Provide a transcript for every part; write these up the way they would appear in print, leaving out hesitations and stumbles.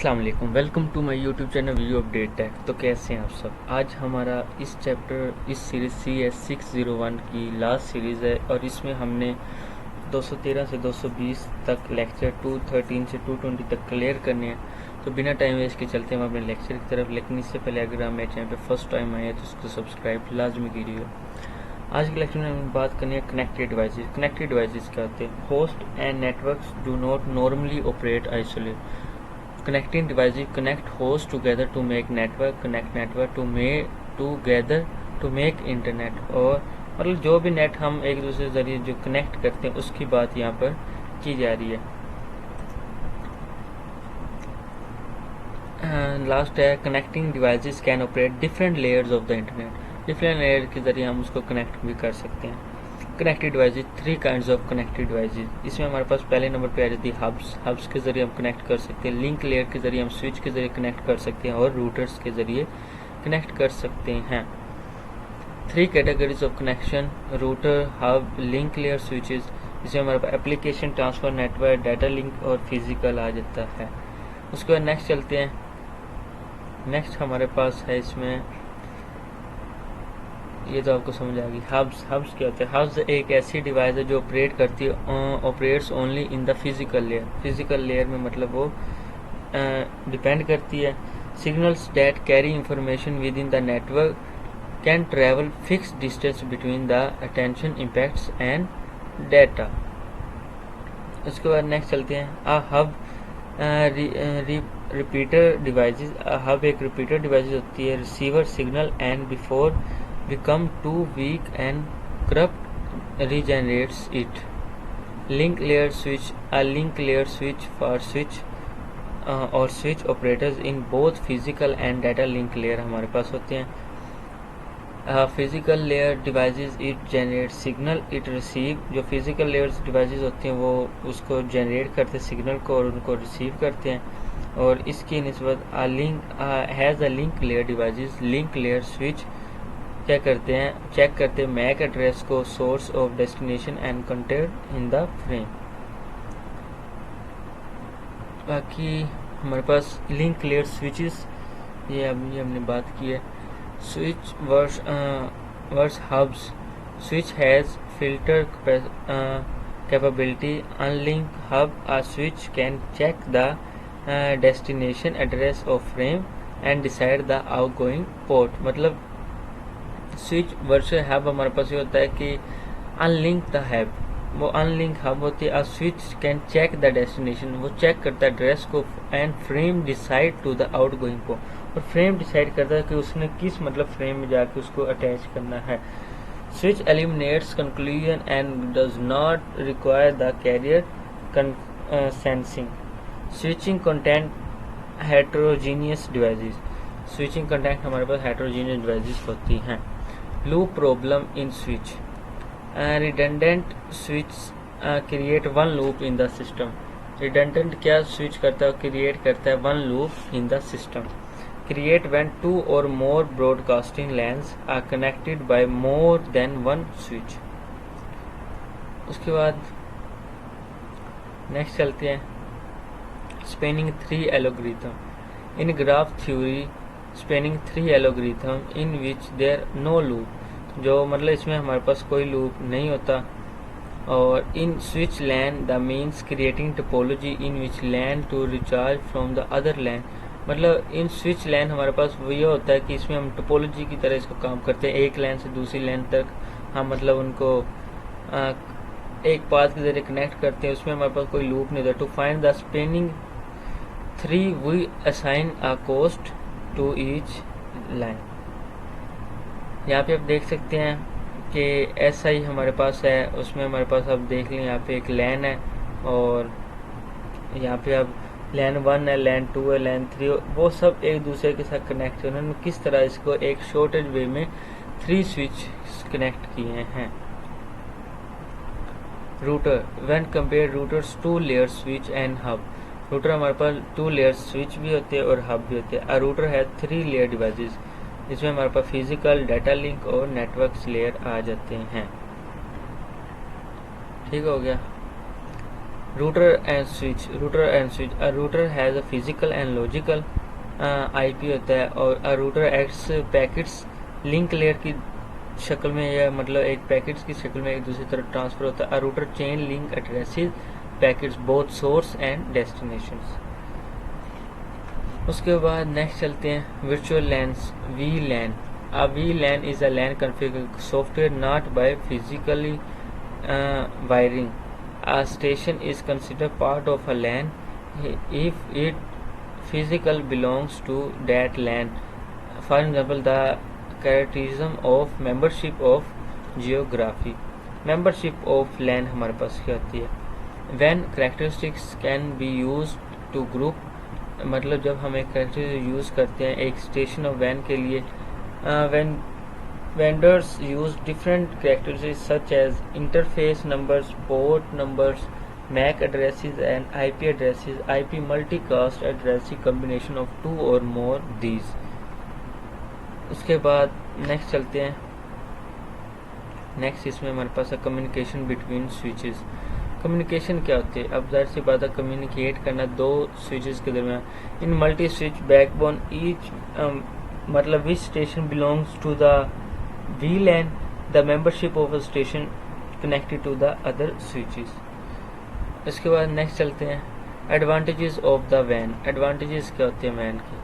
अस्सलाम वालेकुम, welcome to my YouTube channel video update tech. तो कैसे हैं आप सब। आज हमारा इस सीरीज़ CS601 की लास्ट सीरीज़ है और इसमें हमने 213 से 220 तक लेक्चर 213 से 220 तक क्लियर करने हैं। तो बिना टाइम वेस्ट के चलते हैं हम अपने लेक्चर की तरफ। लेकिन इससे पहले अगर आप मेरे चैनल पर फर्स्ट टाइम आए हैं तो उसको सब्सक्राइब लाजमी कीजिए। आज के लेक्चर में हम बात करनी है कनेक्टेड डिवाइसेस। कनेक्टेड डिवाइसेस क्या होते हैं? Host and networks do not normally operate isolate. Connecting devices connect hosts together to make network, connect network together to make internet। और मतलब जो भी नेट हम एक दूसरे के जरिए जो कनेक्ट करते हैं उसकी बात यहाँ पर की जा रही है। लास्ट है connecting devices can operate different layers of the internet. Different layer के जरिए हम उसको कनेक्ट भी कर सकते हैं। Connected devices, 3 kinds of connected devices. इसमें हमारे पास पहले नंबर पे आ जाती है हब्स के जरिए हम कनेक्ट कर सकते हैं। लिंक लेयर के जरिए हम स्विच के जरिए कनेक्ट कर सकते हैं और रूटर्स के जरिए कनेक्ट कर सकते हैं। 3 categories of connection: router, hub, link layer, switches. इसमें हमारे पास application, transfer network, data link और फिजिकल आ जाता है। उसके बाद नेक्स्ट चलते हैं। नेक्स्ट हमारे पास है इसमें, ये तो आपको समझ आ गई। हब्स क्या होते हैं? हब्स एक ऐसी डिवाइस है जो ऑपरेट करती है, operates only in the physical layer. Physical layer में मतलब वो डिपेंड करती है। Signals that carry information with in the network can travel fix distance between the attention impacts and data. उसके बाद नेक्स्ट चलते हैं। A hub repeater devices. Hub एक रिपीटर डिवाइस होती है। Receiver signal and before become too weak and corrupt regenerates it। Link layer switch, a link layer switch for switch or switch operators in both physical and data link layer हमारे पास होते हैं। physical layer devices it generate signal it receive। जो physical layer devices होते हैं वो उसको generate करते हैं सिग्नल को और उनको receive करते हैं। और इसकी निस्बत has a link layer devices। link layer switch क्या करते हैं? चेक करते हैं मैक एड्रेस को, source of destination and content in the frame. बाकी हमारे पास लिंक लेयर स्विचेस, ये अभी हमने बात की है। Switch versus hubs. Switch has filter capability. Unlike hub, a switch can check the destination address of frame and decide the outgoing port। मतलब switch versus hub हमारे पास ये होता है कि अनलिंक द हब, वो अनलिंक हब होती है। Switch can check the destination, वो चेक करता है एड्रेस को and frame decide to the outgoing को, और फ्रेम डिसाइड करता है कि उसने किस मतलब फ्रेम में जाके उसको अटैच करना है। Switch eliminates conclusion and does not require the carrier sensing. Switching content heterogeneous devices. Switching content हमारे पास हेटेरोजीनियस डिवाइसेस होती हैं। Loop problem in switch. Redundant switch create one loop in the system. Redundant क्या switch करता है? Create करता है one loop in the system. Create when 2 or more broadcasting LANs are connected by more than one switch। उसके बाद next चलते हैं। Spanning 3 algorithm. In graph theory spanning 3 algorithm in which there no loop, जो मतलब इसमें हमारे पास कोई loop नहीं होता। और in switch LAN the means creating topology in which LAN to recharge from the other LAN. मतलब इन स्विच लैन हमारे पास वो ये होता है कि इसमें हम टोपोलॉजी की तरह इसको काम करते हैं। एक लैन से दूसरी लैन तक हम मतलब उनको एक पाथ के जरिए कनेक्ट करते हैं, उसमें हमारे पास कोई लूप नहीं होता। To find the spanning 3 we assign a cost to each line. यहाँ पे आप देख सकते हैं कि ऐसा ही हमारे पास है। उसमें हमारे पास आप देख लें यहाँ पे एक लैन है और यहाँ पे अब लैन 1 है, लैन 2 है, लैन 3, वो सब एक दूसरे के साथ कनेक्ट है। उन्होंने किस तरह इसको एक शॉर्टेज वे में 3 स्विच कनेक्ट किए हैं। Router when compare routers 2 layer switch and hub. Router हमारे पास 2 लेयर स्विच भी होते हैं और हब भी होते हैं। अ रूटर है 3 लेयर डिवाइसेस, इसमें हमारे पास फिजिकल, डाटा लिंक और नेटवर्क्स लेयर आ जाते हैं। ठीक हो गया। Router and switch, a router has a physical and logical IP होता है, और a router acts packets link layer की शक्ल में, या मतलब एक पैकेट्स की शक्ल में एक दूसरी तरफ ट्रांसफर होता है। A router chain link addresses packets both source and destinations. उसके बाद नेक्स्ट चलते हैं virtual LANs, V LAN. A VLAN is a LAN configured software not by physically wiring. A station is considered part of a LAN if it physically belongs to that LAN. For example, the characterism of membership of geography. Membership of LAN हमारे पास क्या होती है? When characteristics can be used to group, मतलब जब हम एक character use करते हैं एक स्टेशन ऑफ वैन के लिए, when vendors use different characteristics such as interface numbers, port numbers, MAC addresses and IP addresses, IP multicast addressing combination of two or more these. उसके बाद नेक्स्ट चलते हैं, next इसमें हमारे पास है कम्युनिकेशन बिटवीन स्विचेस। कम्युनिकेशन क्या होती है? अब जाहिर सी बात है कम्युनिकेट करना दो स्विचेस के दरमियान। In multi switch backbone each मतलब which station belongs to the VLAN, the membership of a station connected to the other switches. इसके बाद नेक्स्ट चलते हैं एडवांटेजेस ऑफ द वैन। एडवांटेजेस क्या होते हैं वैन की?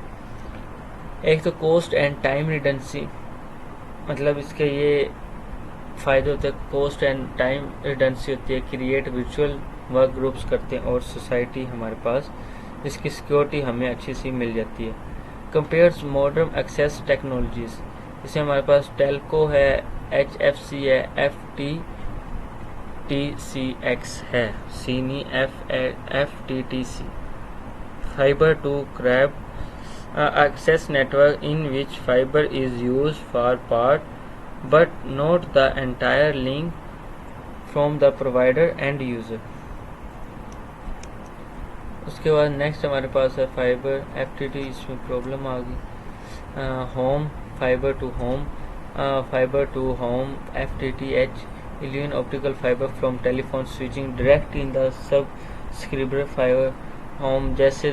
एक तो कॉस्ट एंड टाइम रिडंडेंसी, मतलब इसके ये फ़ायदे होते हैं, कॉस्ट एंड टाइम रिडंडेंसी होती है, क्रिएट वर्चुअल वर्क ग्रुप्स करते हैं, और सोसाइटी हमारे पास इसकी सिक्योरिटी हमें अच्छी सी मिल जाती है। कंपेयर्स मॉडर्न एक्सेस टेक्नोलॉजीज, जैसे हमारे पास टेल्को है, HFC है, FTTCX है, सीनी FTTC, fibre to curb access network in which fiber is used for part but not the entire link from the provider and user. उसके बाद नेक्स्ट हमारे पास है फाइबर FTT, इसमें प्रॉब्लम आ गई। Home fibre to home FTTH, इलियन optical fibre from telephone switching direct in the subscriber fibre home. जैसे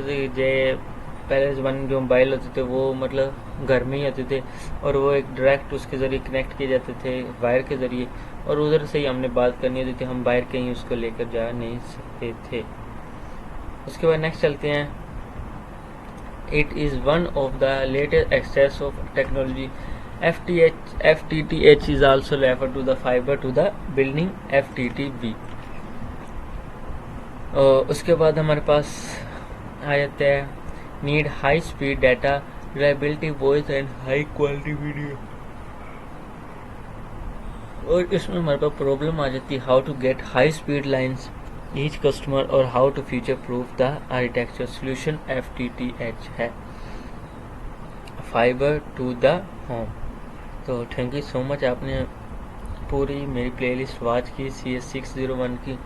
पहले ज़माने में जो मोबाइल होते थे वो मतलब घर में ही होते थे, और वो एक डायरेक्ट उसके ज़रिए कनेक्ट किए जाते थे वायर के ज़रिए, और उधर से ही हमने बात करनी होती थी, हम बाहर कहीं उसको लेकर जा नहीं सकते थे। उसके बाद नेक्स्ट चलते हैं, it is one of the latest access of technology. FTTH is also refer to the fibre to the building FTTB। उसके बाद हमारे पास आ जाते हैं need high speed data, reliability, voice and high quality video. और इसमें हमारे पास प्रॉब्लम आ जाती है how to get high speed lines each customer, और how to future proof the architecture. Solution FTTH है, फाइबर टू द होम। तो थैंक यू सो मच, आपने पूरी मेरी प्लेलिस्ट वॉच की CS601 की,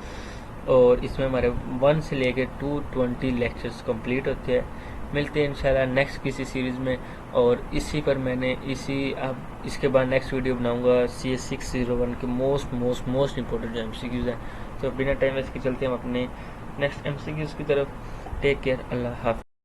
और इसमें हमारे 1 से लेकर 220 लेक्चर्स कंप्लीट होते हैं। मिलते हैं इंशाल्लाह नेक्स्ट किसी सीरीज़ में, और इसी पर मैंने अब इसके बाद नेक्स्ट वीडियो बनाऊंगा CS601 के मोस्ट इंपॉर्टेंट जो MCQs हैं। तो बिना टाइम वेस्ट के चलते हैं हम अपने नेक्स्ट MCQs की तरफ। टेक केयर, अल्लाह हाफ़िज़।